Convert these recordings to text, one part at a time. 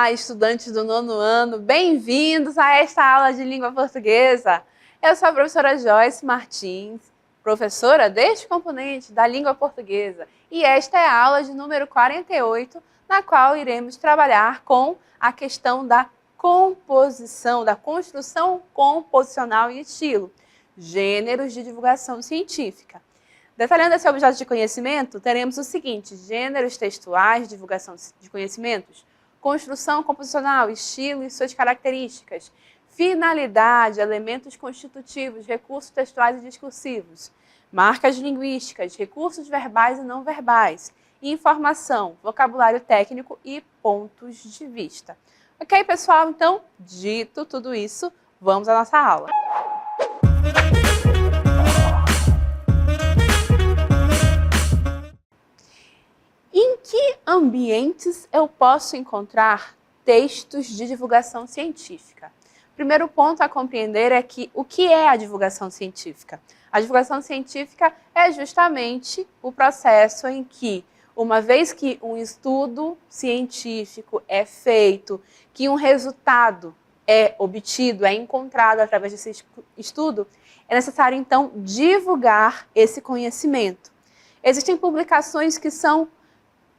Olá, estudantes do 9º ano, bem-vindos a esta aula de língua portuguesa. Eu sou a professora Joyce Martins, professora deste componente da língua portuguesa, e esta é a aula de número 48, na qual iremos trabalhar com a questão da composição, da construção composicional e estilo, gêneros de divulgação científica. Detalhando esse objeto de conhecimento, teremos o seguinte: gêneros textuais, divulgação de conhecimentos, construção composicional, estilo e suas características, finalidade, elementos constitutivos, recursos textuais e discursivos, marcas linguísticas, recursos verbais e não verbais, informação, vocabulário técnico e pontos de vista. Ok, pessoal? Então, dito tudo isso, vamos à nossa aula. Em que ambientes eu posso encontrar textos de divulgação científica? O primeiro ponto a compreender é que o que é a divulgação científica? A divulgação científica é justamente o processo em que, uma vez que um estudo científico é feito, que um resultado é obtido, é encontrado através desse estudo, é necessário então divulgar esse conhecimento. Existem publicações que são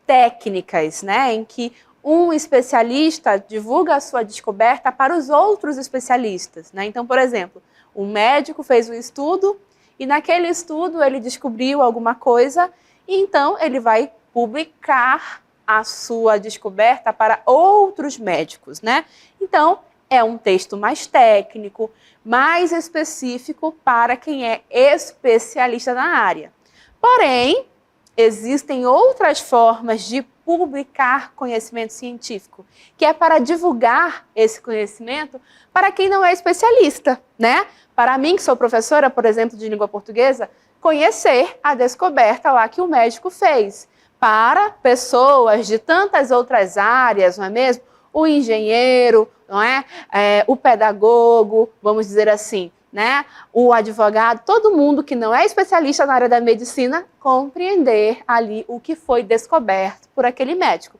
técnicas, né, em que um especialista divulga a sua descoberta para os outros especialistas, né? Então, por exemplo, um médico fez um estudo e naquele estudo ele descobriu alguma coisa e então ele vai publicar a sua descoberta para outros médicos, né? Então, é um texto mais técnico, mais específico para quem é especialista na área. Porém, existem outras formas de publicar conhecimento científico, que é para divulgar esse conhecimento para quem não é especialista, né? Para mim, que sou professora, por exemplo, de língua portuguesa, conhecer a descoberta lá que o médico fez. Para pessoas de tantas outras áreas, não é mesmo? O engenheiro, não é? O pedagogo, vamos dizer assim, né? O advogado, todo mundo que não é especialista na área da medicina, compreender ali o que foi descoberto por aquele médico.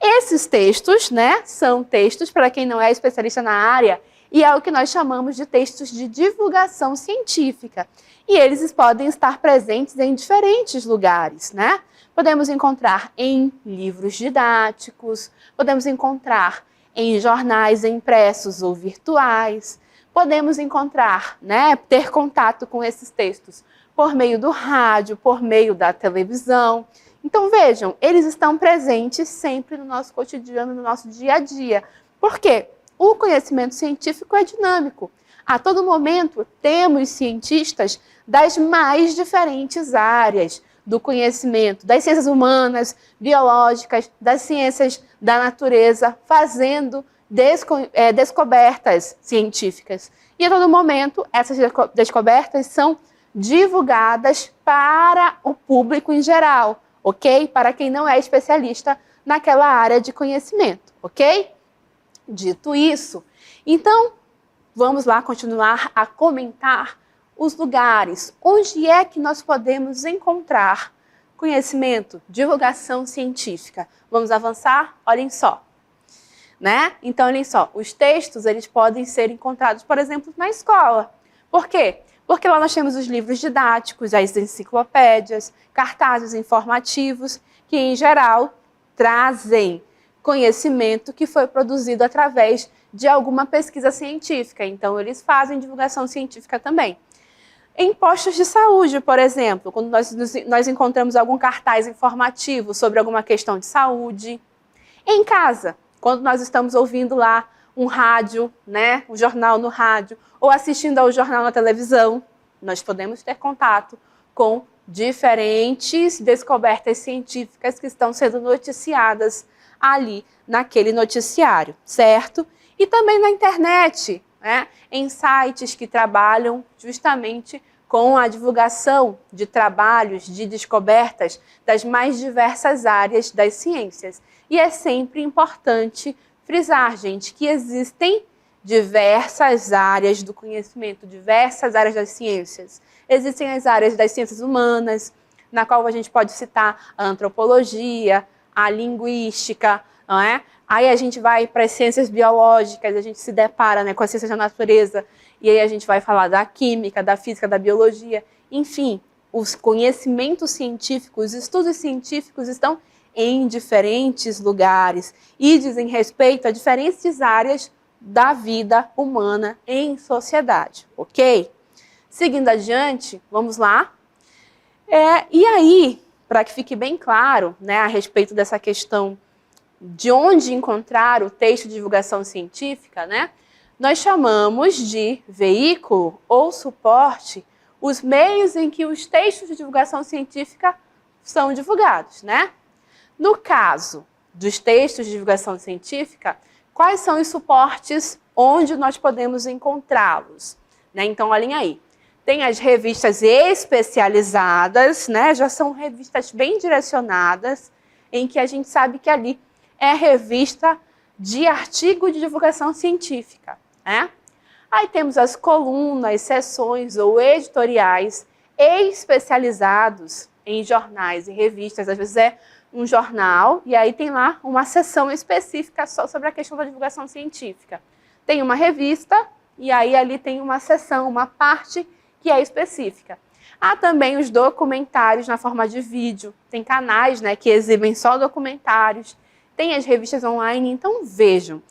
Esses textos, né, são textos para quem não é especialista na área e é o que nós chamamos de textos de divulgação científica. E eles podem estar presentes em diferentes lugares, né? Podemos encontrar em livros didáticos, podemos encontrar em jornais impressos ou virtuais, podemos encontrar, né, ter contato com esses textos por meio do rádio, por meio da televisão. Então, vejam, eles estão presentes sempre no nosso cotidiano, no nosso dia a dia. Por quê? O conhecimento científico é dinâmico. A todo momento, temos cientistas das mais diferentes áreas do conhecimento, das ciências humanas, biológicas, das ciências da natureza, fazendo descobertas científicas. E a todo momento, essas descobertas são divulgadas para o público em geral, ok? Para quem não é especialista naquela área de conhecimento, ok? Dito isso, então, vamos lá continuar a comentar os lugares. Onde é que nós podemos encontrar conhecimento, divulgação científica? Vamos avançar? Olhem só. Né? Então, olhem só, os textos eles podem ser encontrados, por exemplo, na escola. Por quê? Porque lá nós temos os livros didáticos, as enciclopédias, cartazes informativos, que em geral trazem conhecimento que foi produzido através de alguma pesquisa científica. Então, eles fazem divulgação científica também. Em postos de saúde, por exemplo, quando nós encontramos algum cartaz informativo sobre alguma questão de saúde. Em casa, quando nós estamos ouvindo lá um rádio, né, um jornal no rádio, ou assistindo ao jornal na televisão, nós podemos ter contato com diferentes descobertas científicas que estão sendo noticiadas ali naquele noticiário, certo? E também na internet, né, em sites que trabalham justamente com a divulgação de trabalhos, de descobertas das mais diversas áreas das ciências. E é sempre importante frisar, gente, que existem diversas áreas do conhecimento, diversas áreas das ciências. Existem as áreas das ciências humanas, na qual a gente pode citar a antropologia, a linguística, não é? Aí a gente vai para as ciências biológicas, a gente se depara, né, com a ciência da natureza, e aí a gente vai falar da química, da física, da biologia, enfim, os conhecimentos científicos, os estudos científicos estão em diferentes lugares e dizem respeito a diferentes áreas da vida humana em sociedade, ok? Seguindo adiante, vamos lá. E aí, para que fique bem claro, né, a respeito dessa questão de onde encontrar o texto de divulgação científica, né, nós chamamos de veículo ou suporte os meios em que os textos de divulgação científica são divulgados, né? No caso dos textos de divulgação científica, quais são os suportes onde nós podemos encontrá-los, né? Então, olhem aí. Tem as revistas especializadas, né? Já são revistas bem direcionadas, em que a gente sabe que ali é revista de artigo de divulgação científica, né? Aí temos as colunas, seções ou editoriais especializados em jornais e revistas. Às vezes é um jornal e aí tem lá uma seção específica só sobre a questão da divulgação científica. Tem uma revista e aí ali tem uma seção, uma parte que é específica. Há também os documentários na forma de vídeo. Tem canais, né, que exibem só documentários. Tem as revistas online. Então, vejam,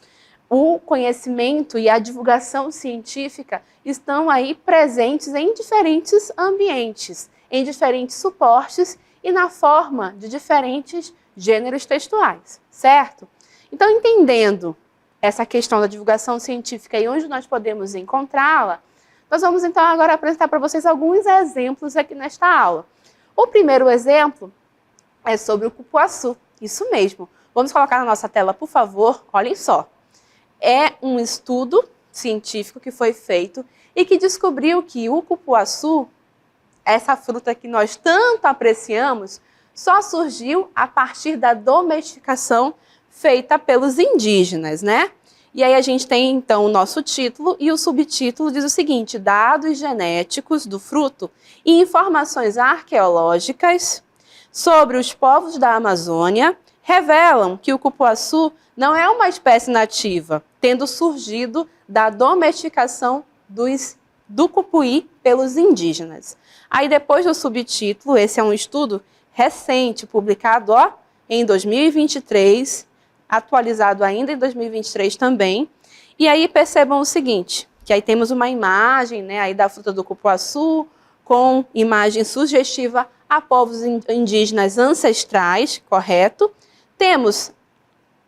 o conhecimento e a divulgação científica estão aí presentes em diferentes ambientes, em diferentes suportes e na forma de diferentes gêneros textuais, certo? Então, entendendo essa questão da divulgação científica e onde nós podemos encontrá-la, nós vamos então agora apresentar para vocês alguns exemplos aqui nesta aula. O primeiro exemplo é sobre o cupuaçu, isso mesmo. Vamos colocar na nossa tela, por favor, olhem só. É um estudo científico que foi feito e que descobriu que o cupuaçu, essa fruta que nós tanto apreciamos, só surgiu a partir da domesticação feita pelos indígenas, né? E aí a gente tem, então, o nosso título e o subtítulo diz o seguinte: dados genéticos do fruto e informações arqueológicas sobre os povos da Amazônia revelam que o cupuaçu não é uma espécie nativa, tendo surgido da domesticação do cupuí pelos indígenas. Aí depois do subtítulo, esse é um estudo recente, publicado em 2023, atualizado ainda em 2023 também. E aí percebam o seguinte, que aí temos uma imagem, né, aí da fruta do cupuaçu, com imagem sugestiva a povos indígenas ancestrais, correto? Temos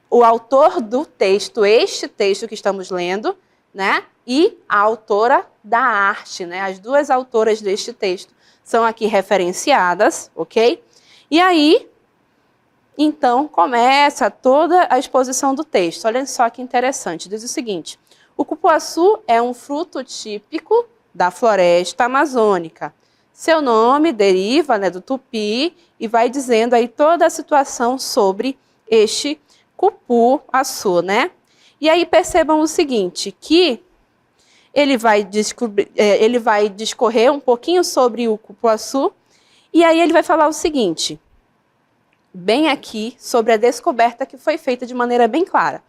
o autor do texto, este texto que estamos lendo, né? E a autora da arte, né? As duas autoras deste texto são aqui referenciadas, ok? E aí, então, começa toda a exposição do texto. Olha só que interessante, diz o seguinte: o cupuaçu é um fruto típico da floresta amazônica. Seu nome deriva, né, do tupi e vai dizendo aí toda a situação sobre este cupuaçu, né? E aí percebam o seguinte, que ele vai discorrer um pouquinho sobre o cupuaçu e aí ele vai falar o seguinte, bem aqui, sobre a descoberta que foi feita de maneira bem clara.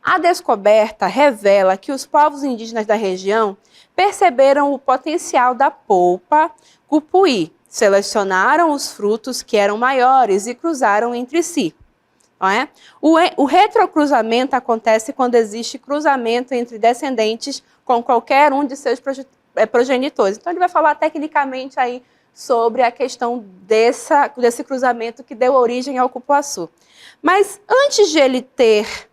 A descoberta revela que os povos indígenas da região perceberam o potencial da polpa cupuí, selecionaram os frutos que eram maiores e cruzaram entre si. Não é? O retrocruzamento acontece quando existe cruzamento entre descendentes com qualquer um de seus progenitores. Então ele vai falar tecnicamente aí sobre a questão desse cruzamento que deu origem ao cupuaçu. Mas antes de ele ter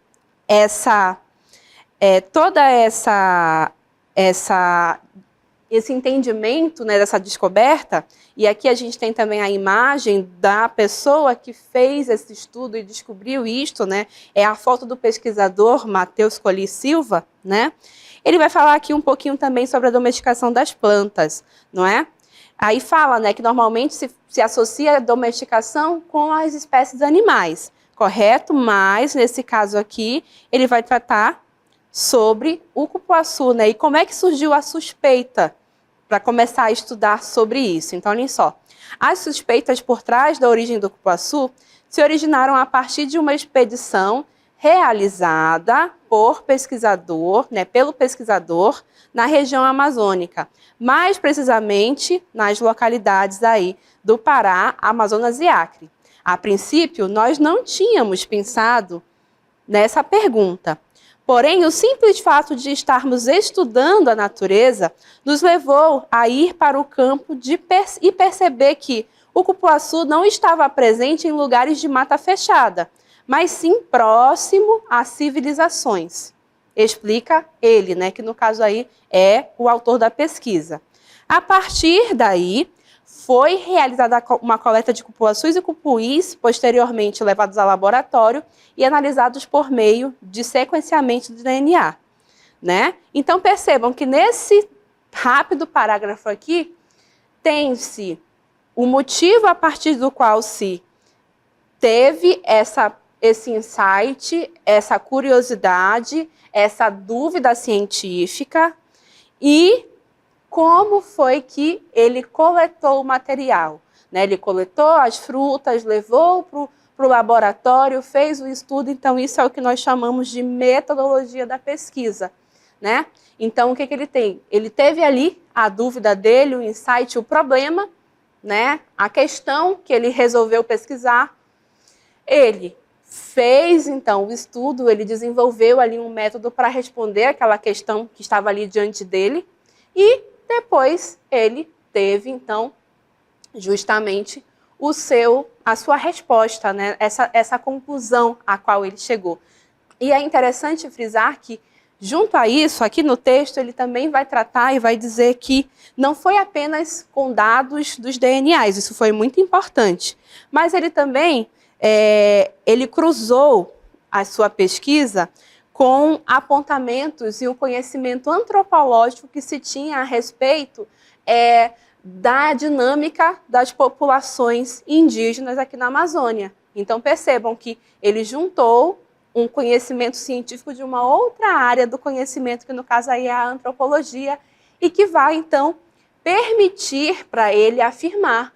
esse entendimento, né, dessa descoberta, e aqui a gente tem também a imagem da pessoa que fez esse estudo e descobriu isto, né, é a foto do pesquisador Matheus Colli Silva, né, ele vai falar aqui um pouquinho também sobre a domesticação das plantas, não é? Aí fala, né, que normalmente se associa a domesticação com as espécies animais, correto? Mas, nesse caso aqui, ele vai tratar sobre o cupuaçu, né, e como é que surgiu a suspeita para começar a estudar sobre isso. Então, olhem só. As suspeitas por trás da origem do cupuaçu se originaram a partir de uma expedição realizada por pesquisador, né, pelo pesquisador na região amazônica, mais precisamente nas localidades aí do Pará, Amazonas e Acre. A princípio, nós não tínhamos pensado nessa pergunta. Porém, o simples fato de estarmos estudando a natureza nos levou a ir para o campo e perceber que o cupuaçu não estava presente em lugares de mata fechada, mas sim próximo a civilizações. Explica ele, né, que no caso aí é o autor da pesquisa. A partir daí, foi realizada uma coleta de cupuaçus e cupuís, posteriormente levados ao laboratório e analisados por meio de sequenciamento de DNA. Né? Então, percebam que nesse rápido parágrafo aqui, tem-se o motivo a partir do qual se teve esse insight, essa curiosidade, essa dúvida científica e como foi que ele coletou o material. Né? Ele coletou as frutas, levou para o laboratório, fez o estudo, então isso é o que nós chamamos de metodologia da pesquisa. Né? Então, o que ele tem? Ele teve ali a dúvida dele, o insight, o problema, né? A questão que ele resolveu pesquisar. Ele fez, então, o estudo, ele desenvolveu ali um método para responder aquela questão que estava ali diante dele e depois ele teve, então, justamente a sua resposta, né? essa conclusão a qual ele chegou. E é interessante frisar que, junto a isso, aqui no texto, ele também vai tratar e vai dizer que não foi apenas com dados dos DNAs, isso foi muito importante, mas ele também ele cruzou a sua pesquisa com apontamentos e o conhecimento antropológico que se tinha a respeito da dinâmica das populações indígenas aqui na Amazônia. Então, percebam que ele juntou um conhecimento científico de uma outra área do conhecimento, que no caso aí é a antropologia, e que vai, então, permitir para ele afirmar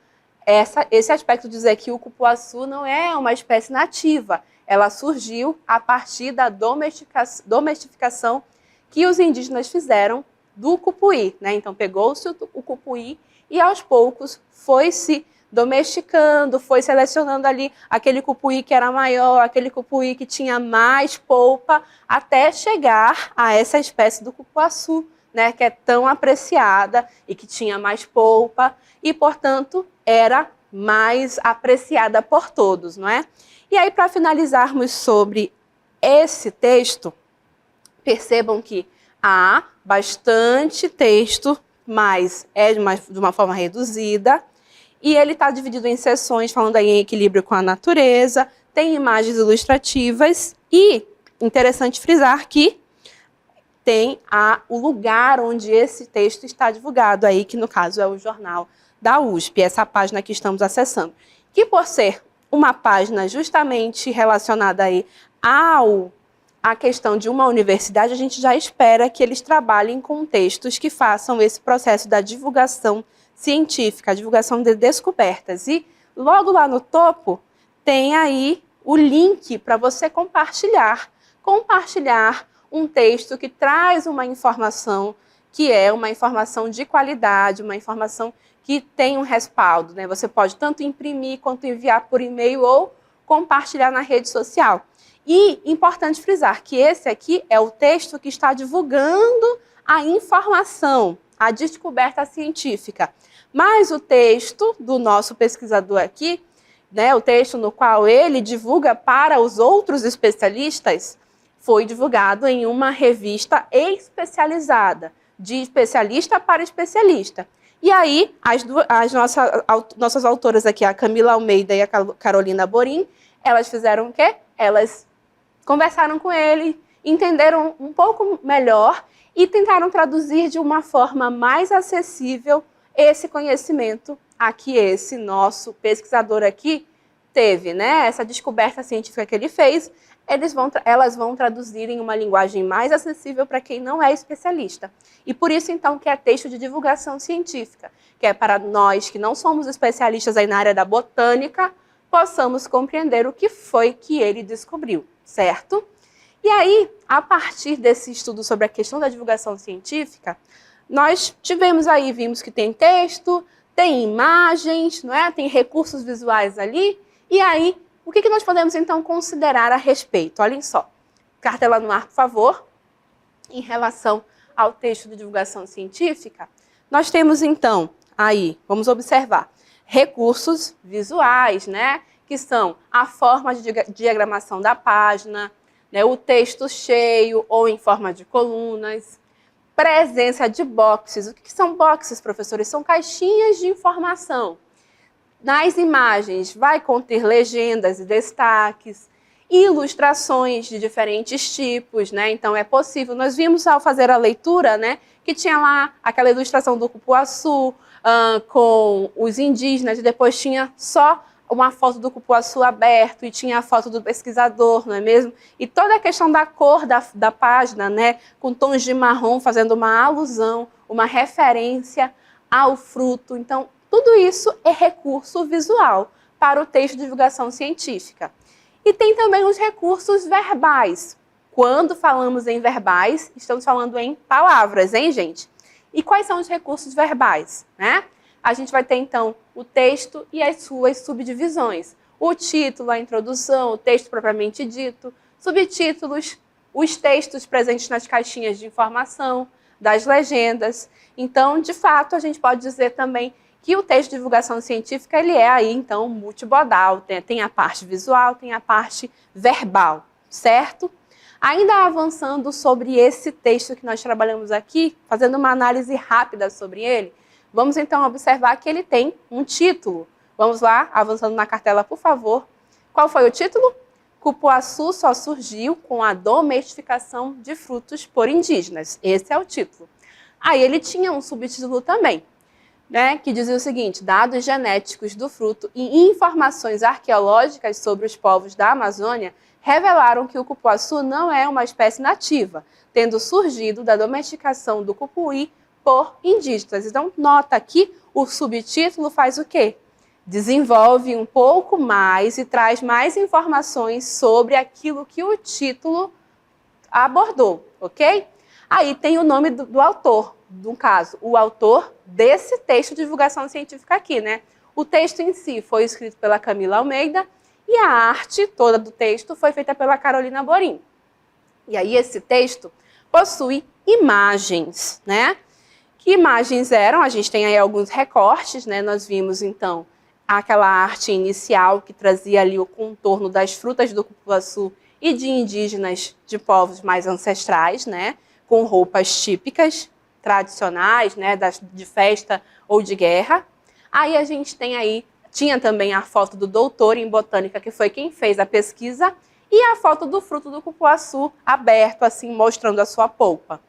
esse aspecto de dizer que o cupuaçu não é uma espécie nativa. Ela surgiu a partir da domesticação que os indígenas fizeram do cupuí. Né? Então, pegou-se o cupuí e, aos poucos, foi se domesticando, foi selecionando ali aquele cupuí que era maior, aquele cupuí que tinha mais polpa, até chegar a essa espécie do cupuaçu, né? Que é tão apreciada e que tinha mais polpa e, portanto, era mais apreciada por todos, não é? E aí, para finalizarmos sobre esse texto, percebam que há bastante texto, mas é de uma forma reduzida, e ele está dividido em seções, falando aí em equilíbrio com a natureza, tem imagens ilustrativas, e interessante frisar que tem o lugar onde esse texto está divulgado, aí, que no caso é o jornal da USP, essa página que estamos acessando, que por ser uma página justamente relacionada aí à questão de uma universidade, a gente já espera que eles trabalhem com textos que façam esse processo da divulgação científica, a divulgação de descobertas. E logo lá no topo tem aí o link para você compartilhar um texto que traz uma informação que é uma informação de qualidade, uma informação que tem um respaldo, né? Você pode tanto imprimir quanto enviar por e-mail ou compartilhar na rede social. E importante frisar que esse aqui é o texto que está divulgando a informação, a descoberta científica. Mas o texto do nosso pesquisador aqui, né, o texto no qual ele divulga para os outros especialistas, foi divulgado em uma revista especializada, de especialista para especialista. E aí, as nossas autoras aqui, a Camila Almeida e a Carolina Borim, elas fizeram o quê? Elas conversaram com ele, entenderam um pouco melhor e tentaram traduzir de uma forma mais acessível esse conhecimento a que esse nosso pesquisador aqui teve, né? Essa descoberta científica que ele fez, elas vão traduzir em uma linguagem mais acessível para quem não é especialista. E por isso, então, que é texto de divulgação científica, que é para nós que não somos especialistas aí na área da botânica, possamos compreender o que foi que ele descobriu, certo? E aí, a partir desse estudo sobre a questão da divulgação científica, nós vimos que tem texto, tem imagens, não é? Tem recursos visuais ali. E aí, o que nós podemos então considerar a respeito? Olhem só, cartela no ar, por favor. Em relação ao texto de divulgação científica, nós temos então aí, vamos observar, recursos visuais, né? Que são a forma de diagramação da página, né, o texto cheio ou em forma de colunas, presença de boxes. O que são boxes, professores? São caixinhas de informação. Nas imagens vai conter legendas e destaques, ilustrações de diferentes tipos, né? Então é possível. Nós vimos ao fazer a leitura, né, que tinha lá aquela ilustração do cupuaçu com os indígenas, e depois tinha só uma foto do cupuaçu aberto e tinha a foto do pesquisador, não é mesmo? E toda a questão da cor da página, né, com tons de marrom, fazendo uma alusão, uma referência ao fruto. Então, tudo isso é recurso visual para o texto de divulgação científica. E tem também os recursos verbais. Quando falamos em verbais, estamos falando em palavras, hein, gente? E quais são os recursos verbais, né? A gente vai ter, então, o texto e as suas subdivisões. O título, a introdução, o texto propriamente dito, subtítulos, os textos presentes nas caixinhas de informação, das legendas. Então, de fato, a gente pode dizer também que o texto de divulgação científica, ele é aí, então, multimodal. Tem a parte visual, tem a parte verbal, certo? Ainda avançando sobre esse texto que nós trabalhamos aqui, fazendo uma análise rápida sobre ele, vamos então observar que ele tem um título. Vamos lá, avançando na cartela, por favor. Qual foi o título? Cupuaçu só surgiu com a domesticação de frutos por indígenas. Esse é o título. Aí ele tinha um subtítulo também, né, que dizia o seguinte: dados genéticos do fruto e informações arqueológicas sobre os povos da Amazônia revelaram que o cupuaçu não é uma espécie nativa, tendo surgido da domesticação do cupuí por indígenas. Então, nota aqui, o subtítulo faz o quê? Desenvolve um pouco mais e traz mais informações sobre aquilo que o título abordou, ok? Aí tem o nome do autor, no caso, o autor desse texto de divulgação científica aqui, né? O texto em si foi escrito pela Camila Almeida e a arte toda do texto foi feita pela Carolina Borim. E aí esse texto possui imagens, né? Que imagens eram? A gente tem aí alguns recortes, né? Nós vimos, então, aquela arte inicial que trazia ali o contorno das frutas do cupuaçu e de indígenas de povos mais ancestrais, né? Com roupas típicas, tradicionais, né? De festa ou de guerra. Aí a gente tem aí, tinha também a foto do doutor em botânica, que foi quem fez a pesquisa, e a foto do fruto do cupuaçu aberto, assim, mostrando a sua polpa.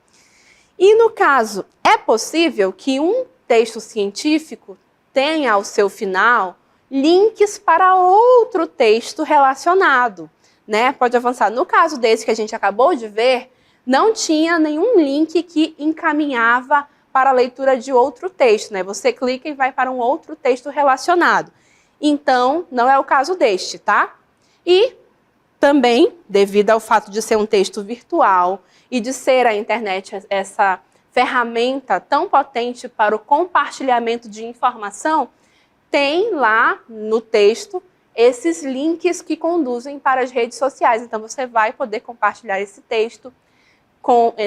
E, no caso, é possível que um texto científico tenha, ao seu final, links para outro texto relacionado, né? Pode avançar. No caso desse que a gente acabou de ver, não tinha nenhum link que encaminhava para a leitura de outro texto, né? Você clica e vai para um outro texto relacionado. Então, não é o caso deste, tá? E também, devido ao fato de ser um texto virtual e de ser a internet essa ferramenta tão potente para o compartilhamento de informação, tem lá no texto esses links que conduzem para as redes sociais. Então, você vai poder compartilhar esse texto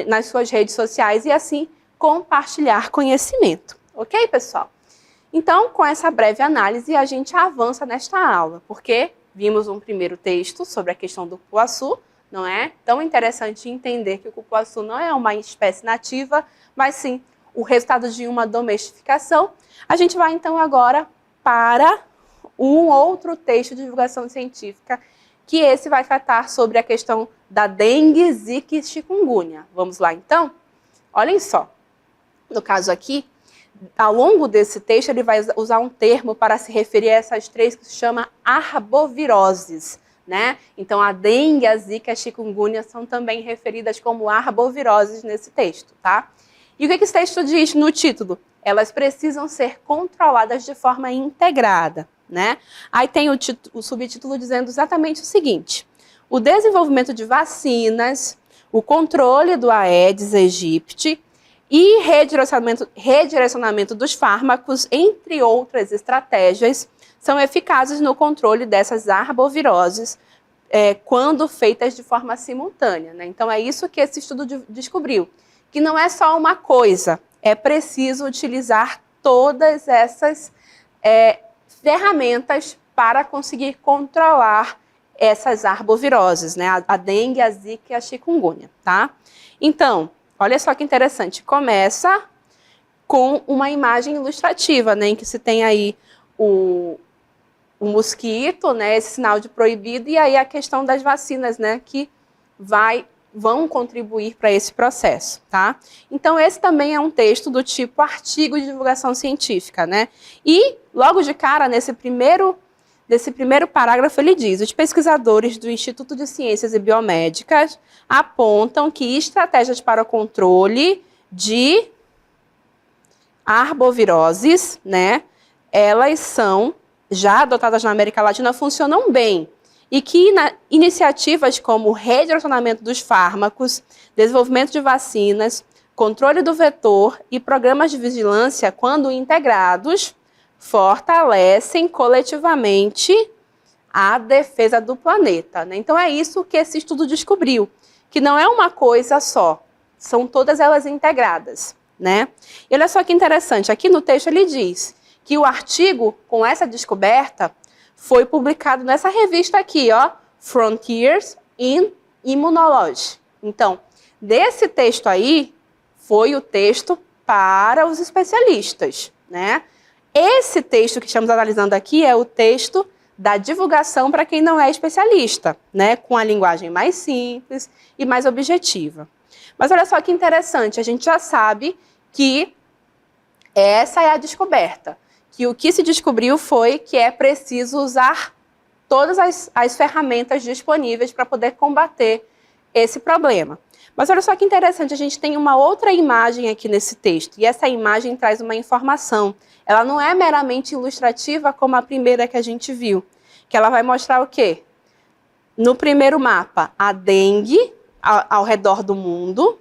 nas suas redes sociais e, assim, compartilhar conhecimento. Ok, pessoal? Então, com essa breve análise, a gente avança nesta aula, porque vimos um primeiro texto sobre a questão do cupuaçu. Não é tão interessante entender que o cupuaçu não é uma espécie nativa, mas sim o resultado de uma domesticação. A gente vai, então, agora para um outro texto de divulgação científica, que esse vai tratar sobre a questão da dengue, zika e chikungunya. Vamos lá, então? Olhem só. No caso aqui, ao longo desse texto, ele vai usar um termo para se referir a essas três que se chama arboviroses, né? Então, a dengue, a zika e a chikungunya são também referidas como arboviroses nesse texto, tá? E o que esse texto diz no título? Elas precisam ser controladas de forma integrada, né? Aí tem o subtítulo dizendo exatamente o seguinte: o desenvolvimento de vacinas, o controle do Aedes aegypti e redirecionamento dos fármacos, entre outras estratégias, são eficazes no controle dessas arboviroses quando feitas de forma simultânea, né? Então é isso que esse estudo descobriu, que não é só uma coisa, é preciso utilizar todas essas ferramentas para conseguir controlar essas arboviroses, né? A dengue, a zika e a chikungunya, tá? Então, olha só que interessante, começa com uma imagem ilustrativa, né, em que se tem aí o mosquito, né, esse sinal de proibido, e aí a questão das vacinas, né, que vão contribuir para esse processo, tá? Então, esse também é um texto do tipo artigo de divulgação científica, né? E, logo de cara, nesse primeiro parágrafo, ele diz: os pesquisadores do Instituto de Ciências e Biomédicas apontam que estratégias para o controle de arboviroses, né, elas são já adotadas na América Latina, funcionam bem. E que iniciativas como o redirecionamento dos fármacos, desenvolvimento de vacinas, controle do vetor e programas de vigilância, quando integrados, fortalecem coletivamente a defesa do planeta, né? Então é isso que esse estudo descobriu, que não é uma coisa só, são todas elas integradas, né? E olha só que interessante, aqui no texto ele diz que o artigo com essa descoberta foi publicado nessa revista aqui, ó, Frontiers in Immunology. Então, desse texto aí, foi o texto para os especialistas, né? Esse texto que estamos analisando aqui é o texto da divulgação para quem não é especialista, né? Com a linguagem mais simples e mais objetiva. Mas olha só que interessante, a gente já sabe que essa é a descoberta, que o que se descobriu foi que é preciso usar todas as ferramentas disponíveis para poder combater esse problema. Mas olha só que interessante, a gente tem uma outra imagem aqui nesse texto, e essa imagem traz uma informação. Ela não é meramente ilustrativa como a primeira que a gente viu, que ela vai mostrar o quê? No primeiro mapa, a dengue ao redor do mundo.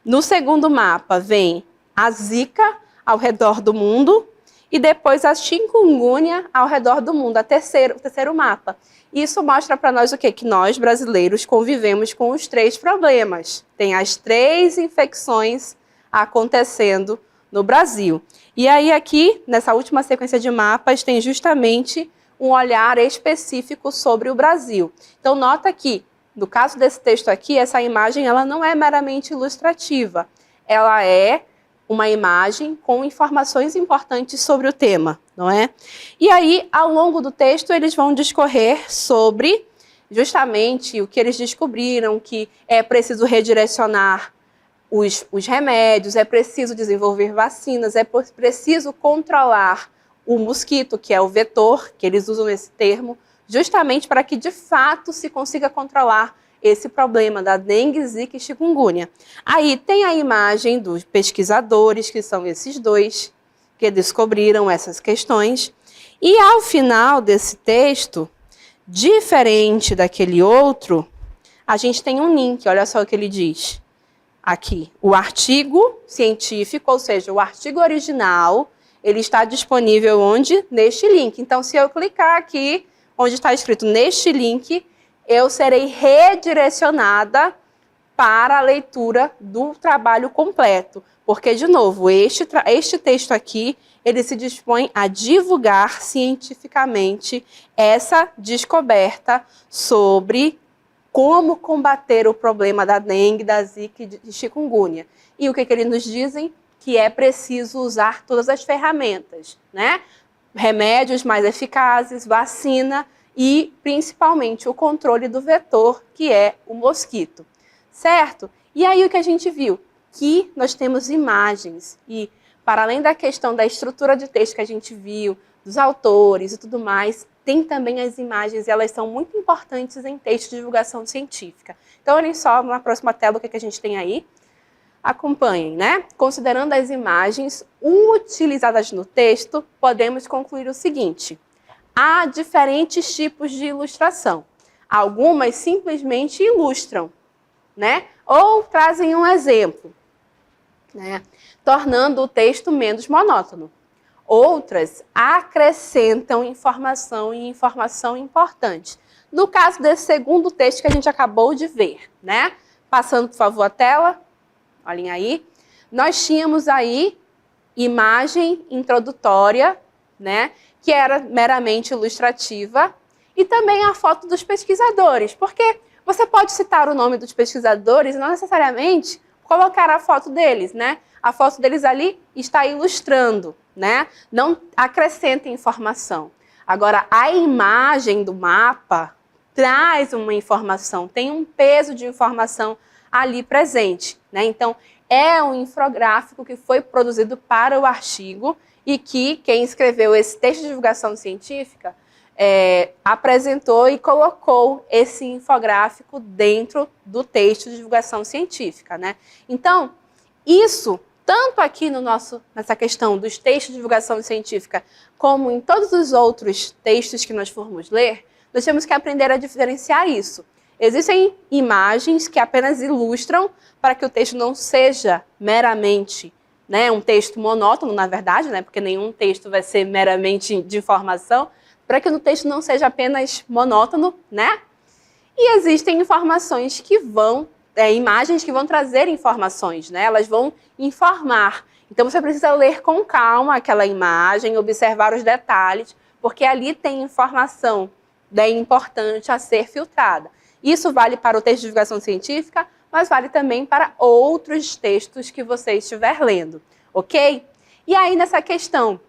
No segundo mapa, vem a zika ao redor do mundo. E depois a chikungunya ao redor do mundo, o terceiro mapa. Isso mostra para nós o quê? Que nós, brasileiros, convivemos com os 3 problemas. Tem as 3 infecções acontecendo no Brasil. E aí aqui, nessa última sequência de mapas, tem justamente um olhar específico sobre o Brasil. Então nota que, no caso desse texto aqui, essa imagem ela não é meramente ilustrativa. Ela é uma imagem com informações importantes sobre o tema, não é? E aí, ao longo do texto, eles vão discorrer sobre justamente o que eles descobriram, que é preciso redirecionar os remédios, é preciso desenvolver vacinas, é preciso controlar o mosquito, que é o vetor, que eles usam esse termo, justamente para que, de fato, se consiga controlar esse problema da dengue, zika e chikungunya. Aí tem a imagem dos pesquisadores, que são esses 2, que descobriram essas questões. E ao final desse texto, diferente daquele outro, a gente tem um link, olha só o que ele diz. Aqui, o artigo científico, ou seja, o artigo original, ele está disponível onde? Neste link. Então, se eu clicar aqui, onde está escrito neste link, eu serei redirecionada para a leitura do trabalho completo. Porque, de novo, este texto aqui, ele se dispõe a divulgar cientificamente essa descoberta sobre como combater o problema da dengue, da zika e de chikungunya. E o que eles nos dizem? Que é preciso usar todas as ferramentas, né? Remédios mais eficazes, vacina e, principalmente, o controle do vetor, que é o mosquito, certo? E aí o que a gente viu? Que nós temos imagens e, para além da questão da estrutura de texto que a gente viu, dos autores e tudo mais, tem também as imagens e elas são muito importantes em texto de divulgação científica. Então, olhem só na próxima tela o que a gente tem aí. Acompanhem, né? Considerando as imagens utilizadas no texto, podemos concluir o seguinte: há diferentes tipos de ilustração. Algumas simplesmente ilustram, né? Ou trazem um exemplo, né? Tornando o texto menos monótono. Outras acrescentam informação e informação importante. No caso desse segundo texto que a gente acabou de ver, né? Passando, por favor, a tela. Olhem aí. Nós tínhamos aí imagem introdutória, né? Que era meramente ilustrativa. E também a foto dos pesquisadores. Porque você pode citar o nome dos pesquisadores e não necessariamente colocar a foto deles, né? A foto deles ali está ilustrando, né? Não acrescenta informação. Agora, a imagem do mapa traz uma informação, tem um peso de informação ali presente, né? Então, é um infográfico que foi produzido para o artigo e que quem escreveu esse texto de divulgação científica apresentou e colocou esse infográfico dentro do texto de divulgação científica, né? Então, isso, tanto aqui nessa questão dos textos de divulgação científica, como em todos os outros textos que nós formos ler, nós temos que aprender a diferenciar isso. Existem imagens que apenas ilustram para que o texto não seja meramente, né, um texto monótono, na verdade, né, porque nenhum texto vai ser meramente de informação, para que o texto não seja apenas monótono, né? E existem informações que vão, imagens que vão trazer informações, né? Elas vão informar. Então você precisa ler com calma aquela imagem, observar os detalhes, porque ali tem informação importante a ser filtrada. Isso vale para o texto de divulgação científica, mas vale também para outros textos que você estiver lendo, ok? E aí nessa questão,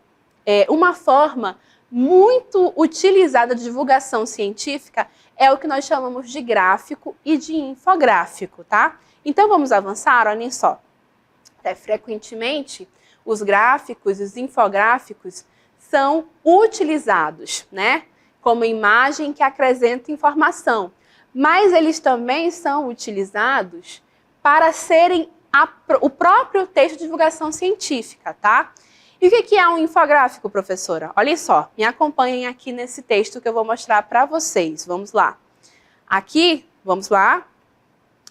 uma forma muito utilizada de divulgação científica é o que nós chamamos de gráfico e de infográfico, tá? Então vamos avançar, olhem só. Frequentemente, os gráficos e os infográficos são utilizados, né? Como imagem que acrescenta informação. Mas eles também são utilizados para serem o próprio texto de divulgação científica, tá? E o que é um infográfico, professora? Olha só, me acompanhem aqui nesse texto que eu vou mostrar para vocês. Vamos lá. Aqui, vamos lá.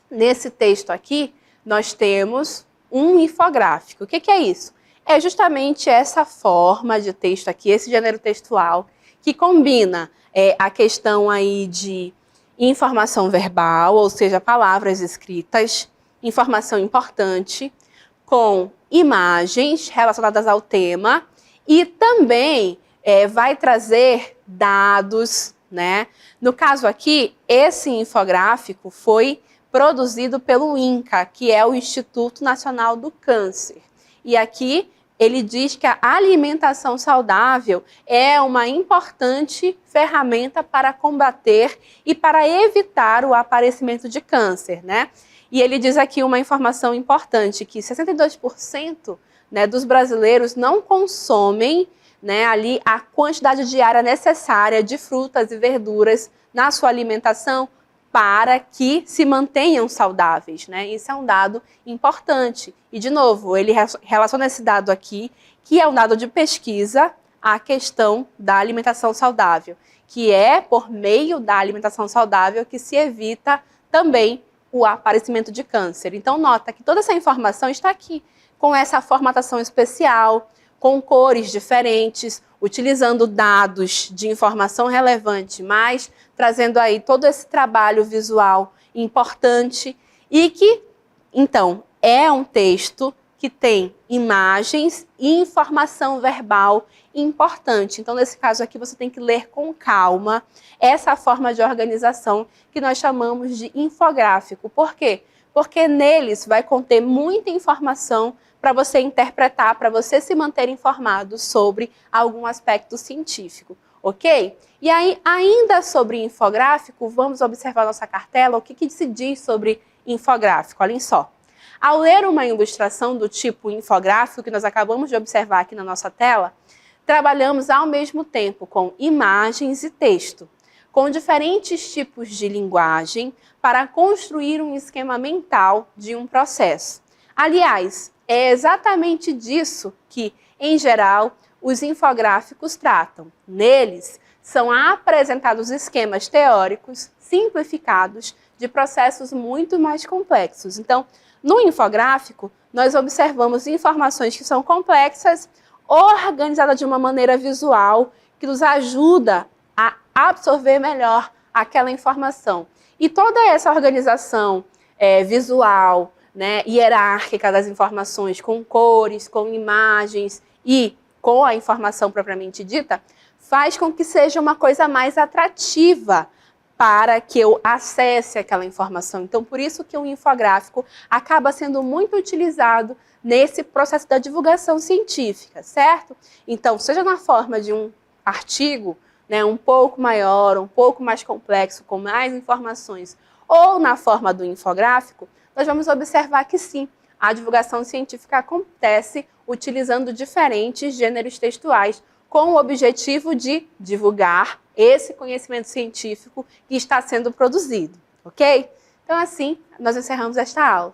Nesse texto aqui, nós temos um infográfico. O que é isso? É justamente essa forma de texto aqui, esse gênero textual, que combina a questão aí de informação verbal, ou seja, palavras escritas, informação importante, com imagens relacionadas ao tema e também vai trazer dados, né? No caso aqui, esse infográfico foi produzido pelo INCA, que é o Instituto Nacional do Câncer. E aqui ele diz que a alimentação saudável é uma importante ferramenta para combater e para evitar o aparecimento de câncer, né? E ele diz aqui uma informação importante, que 62%, né, dos brasileiros não consomem, né, ali a quantidade diária necessária de frutas e verduras na sua alimentação para que se mantenham saudáveis, né? Isso é um dado importante. E, de novo, ele relaciona esse dado aqui, que é um dado de pesquisa, à questão da alimentação saudável, que é por meio da alimentação saudável que se evita também o aparecimento de câncer. Então, nota que toda essa informação está aqui, com essa formatação especial, com cores diferentes, utilizando dados de informação relevante, mas trazendo aí todo esse trabalho visual importante e que, então, é um texto que tem imagens e informação verbal importante. Então, nesse caso aqui, você tem que ler com calma essa forma de organização que nós chamamos de infográfico. Por quê? Porque neles vai conter muita informação para você interpretar, para você se manter informado sobre algum aspecto científico, ok? E aí, ainda sobre infográfico, vamos observar nossa cartela, o que se diz sobre infográfico, olhem só. Ao ler uma ilustração do tipo infográfico, que nós acabamos de observar aqui na nossa tela, trabalhamos ao mesmo tempo com imagens e texto, com diferentes tipos de linguagem para construir um esquema mental de um processo. Aliás, é exatamente disso que, em geral, os infográficos tratam. Neles, são apresentados esquemas teóricos simplificados de processos muito mais complexos. Então, no infográfico, nós observamos informações que são complexas, organizadas de uma maneira visual, que nos ajuda a absorver melhor aquela informação. E toda essa organização visual, né, hierárquica das informações, com cores, com imagens e com a informação propriamente dita, faz com que seja uma coisa mais atrativa para que eu acesse aquela informação. Então, por isso que o infográfico acaba sendo muito utilizado nesse processo da divulgação científica, certo? Então, seja na forma de um artigo, né, um pouco maior, um pouco mais complexo, com mais informações, ou na forma do infográfico, nós vamos observar que sim, a divulgação científica acontece utilizando diferentes gêneros textuais, com o objetivo de divulgar esse conhecimento científico que está sendo produzido, ok? Então, assim, nós encerramos esta aula.